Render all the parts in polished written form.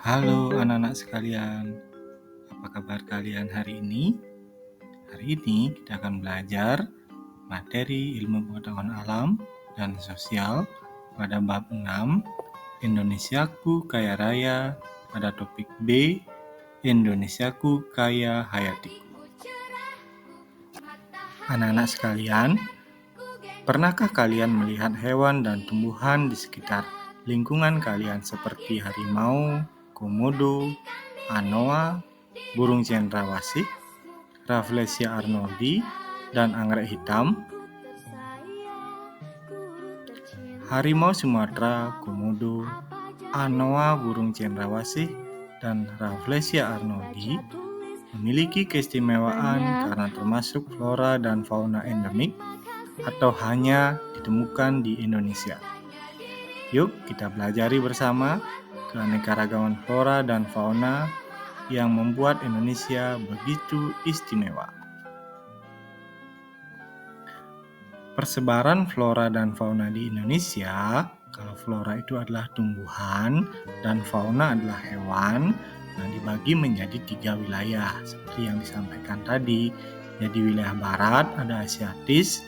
Halo anak-anak sekalian, apa kabar kalian hari ini? Hari ini kita akan belajar materi ilmu pengetahuan alam dan sosial pada bab 6, Indonesiaku Kaya Raya, pada topik B, Indonesiaku Kaya Hayatiku. Anak-anak sekalian, pernahkah kalian melihat hewan dan tumbuhan di sekitar lingkungan kalian seperti harimau, komodo, anoa, burung cendrawasih, Rafflesia arnoldi, dan anggrek hitam? Harimau Sumatera, komodo, anoa, burung cendrawasih, dan Rafflesia arnoldi memiliki keistimewaan karena termasuk flora dan fauna endemik atau hanya ditemukan di Indonesia. Yuk kita pelajari bersama keanekaragaman flora dan fauna yang membuat Indonesia begitu istimewa. Persebaran flora dan fauna di Indonesia, kalau flora itu adalah tumbuhan dan fauna adalah hewan, dibagi menjadi 3 wilayah seperti yang disampaikan tadi. Jadi wilayah barat ada Asiatis,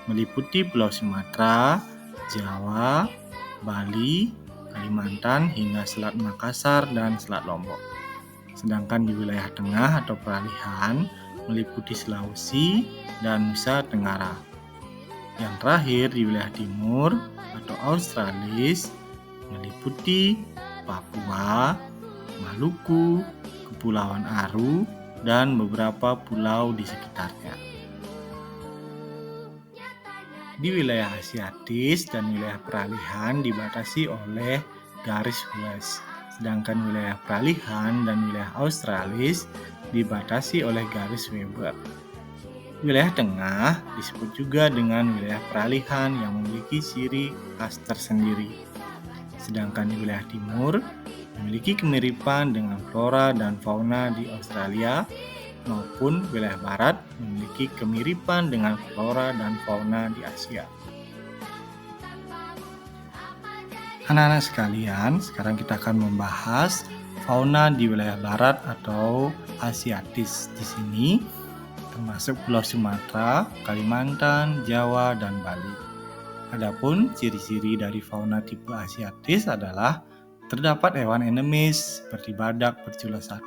meliputi Pulau Sumatera, Jawa, Bali, Kalimantan hingga Selat Makassar dan Selat Lombok. Sedangkan di wilayah tengah atau peralihan meliputi Sulawesi dan Nusa Tenggara. Yang terakhir di wilayah timur atau Australis meliputi Papua, Maluku, Kepulauan Aru, dan beberapa pulau di sekitarnya. Di wilayah Asiatis dan wilayah peralihan dibatasi oleh garis Suez, sedangkan wilayah peralihan dan wilayah Australis dibatasi oleh garis Weber. Wilayah tengah disebut juga dengan wilayah peralihan yang memiliki ciri khas tersendiri, sedangkan di wilayah timur memiliki kemiripan dengan flora dan fauna di Australia, maupun wilayah barat memiliki kemiripan dengan flora dan fauna di Asia. Anak-anak sekalian, sekarang kita akan membahas fauna di wilayah barat atau Asiatis. Di sini termasuk Pulau Sumatera, Kalimantan, Jawa, dan Bali. Adapun ciri-ciri dari fauna tipe Asiatis adalah terdapat hewan endemis seperti badak bercula 1,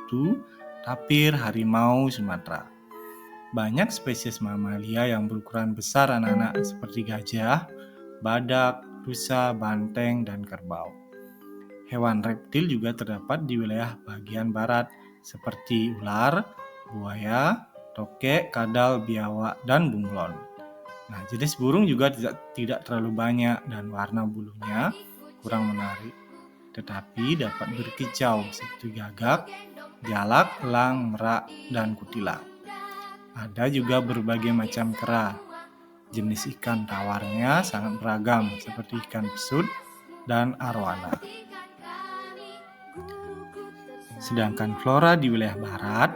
tapir, harimau Sumatera. Banyak spesies mamalia yang berukuran besar anak-anak seperti gajah, badak, rusa, banteng, dan kerbau. Hewan reptil juga terdapat di wilayah bagian barat seperti ular, buaya, tokek, kadal, biawak, dan bunglon. Jenis burung juga tidak terlalu banyak dan warna bulunya kurang menarik, tetapi dapat berkicau seperti gagak, jalak, elang, merak, dan kutilang. Ada juga berbagai macam kera. Jenis ikan tawarnya sangat beragam seperti ikan pesut dan arwana. Sedangkan flora di wilayah barat,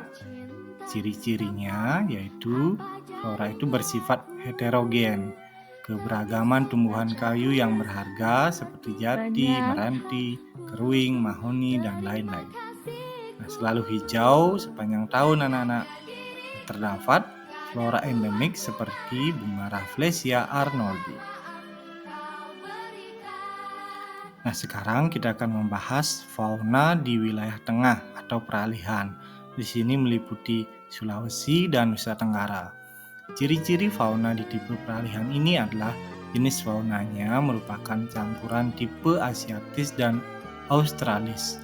ciri-cirinya yaitu flora itu bersifat heterogen. Keberagaman tumbuhan kayu yang berharga seperti jati, meranti, keruing, mahoni, dan lain-lain. Selalu hijau sepanjang tahun anak-anak. Terdapat flora endemik seperti bunga Rafflesia arnoldi. Sekarang kita akan membahas fauna di wilayah tengah atau peralihan. Di sini meliputi Sulawesi dan Nusa Tenggara. Ciri-ciri fauna di tipe peralihan ini adalah jenis faunanya merupakan campuran tipe Asiatis dan Australis.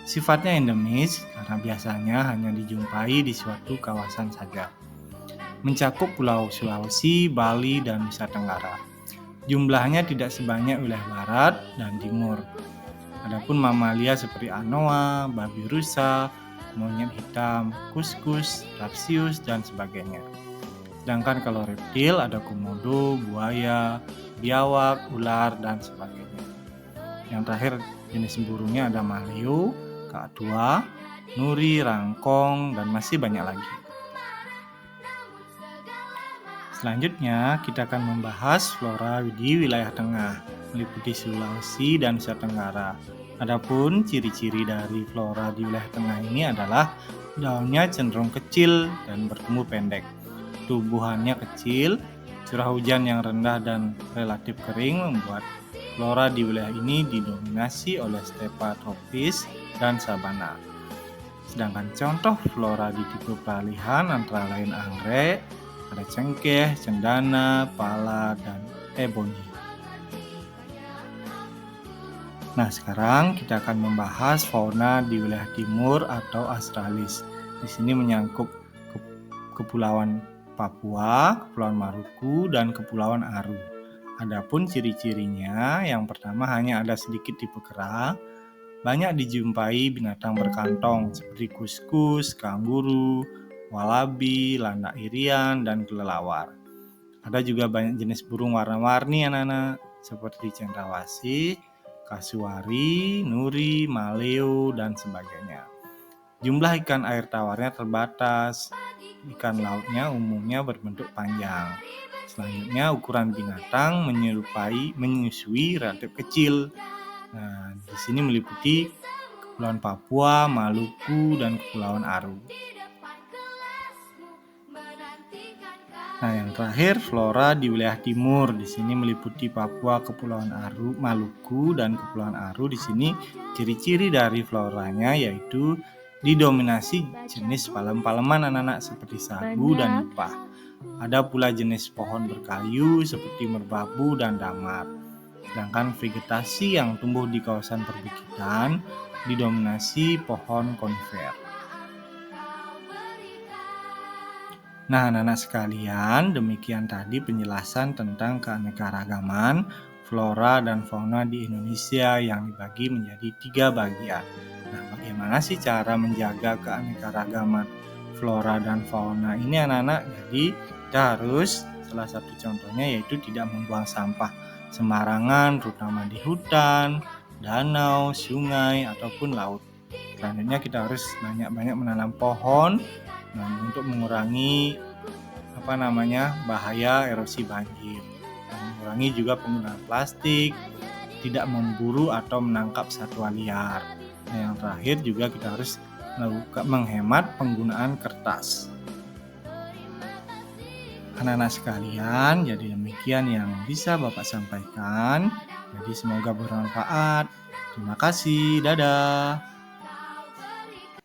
Sifatnya endemis karena biasanya hanya dijumpai di suatu kawasan saja. Mencakup Pulau Sulawesi, Bali, dan Nusa Tenggara. Jumlahnya tidak sebanyak wilayah barat dan timur. Adapun mamalia seperti anoa, babi rusa, monyet hitam, kuskus, tarsius, dan sebagainya. Sedangkan kalau reptil ada komodo, buaya, biawak, ular, dan sebagainya. Yang terakhir jenis burungnya ada maleo, kakatua, nuri, rangkong, dan masih banyak lagi. Selanjutnya kita akan membahas flora di wilayah tengah, meliputi Sulawesi dan Nusa Tenggara. Adapun ciri-ciri dari flora di wilayah tengah ini adalah daunnya cenderung kecil dan bertumbuh pendek. Tumbuhannya kecil, curah hujan yang rendah dan relatif kering membuat flora di wilayah ini didominasi oleh stepa tropis dan sabana. Sedangkan contoh flora di tipe peralihan antara lain anggrek, ada cengkeh, cendana, pala, dan ebony. Nah, sekarang kita akan membahas fauna di wilayah timur atau Australis. Di sini menyangkut Kepulauan Papua, Kepulauan Maluku, dan Kepulauan Aru. Adapun ciri-cirinya, yang pertama hanya ada sedikit tipe kera, banyak dijumpai binatang berkantong seperti kuskus, kanguru, walabi, landak irian, dan kelelawar. Ada juga banyak jenis burung warna-warni anak-anak seperti cendrawasih, kasuari, nuri, maleo, dan sebagainya. Jumlah ikan air tawarnya terbatas. Ikan lautnya umumnya berbentuk panjang. Selanjutnya ukuran binatang menyusui relatif kecil. Nah, di sini meliputi Kepulauan Papua, Maluku, dan Kepulauan Aru. Nah, yang terakhir flora di wilayah timur. Di sini meliputi Papua, Kepulauan Aru, Maluku, dan Kepulauan Aru. Di sini ciri-ciri dari floranya yaitu didominasi jenis palem-paleman anak-anak seperti sagu dan nipah. Ada pula jenis pohon berkayu seperti merbabu dan damar. Sedangkan vegetasi yang tumbuh di kawasan perbukitan didominasi pohon konifer. Nah, anak-anak sekalian, demikian tadi penjelasan tentang keanekaragaman flora dan fauna di Indonesia yang dibagi menjadi 3 bagian. Nah, bagaimana sih cara menjaga keanekaragaman flora dan fauna ini anak-anak? Jadi, kita harus, salah satu contohnya yaitu tidak membuang sampah sembarangan, terutama di hutan, danau, sungai, ataupun laut. Selanjutnya kita harus banyak-banyak menanam pohon. Nah, untuk mengurangi bahaya erosi banjir, dan mengurangi juga penggunaan plastik, tidak memburu atau menangkap satwa liar. Nah, yang terakhir juga kita harus menghemat penggunaan kertas. Anak-anak sekalian, jadi demikian yang bisa Bapak sampaikan. Jadi semoga bermanfaat. Terima kasih, dadah.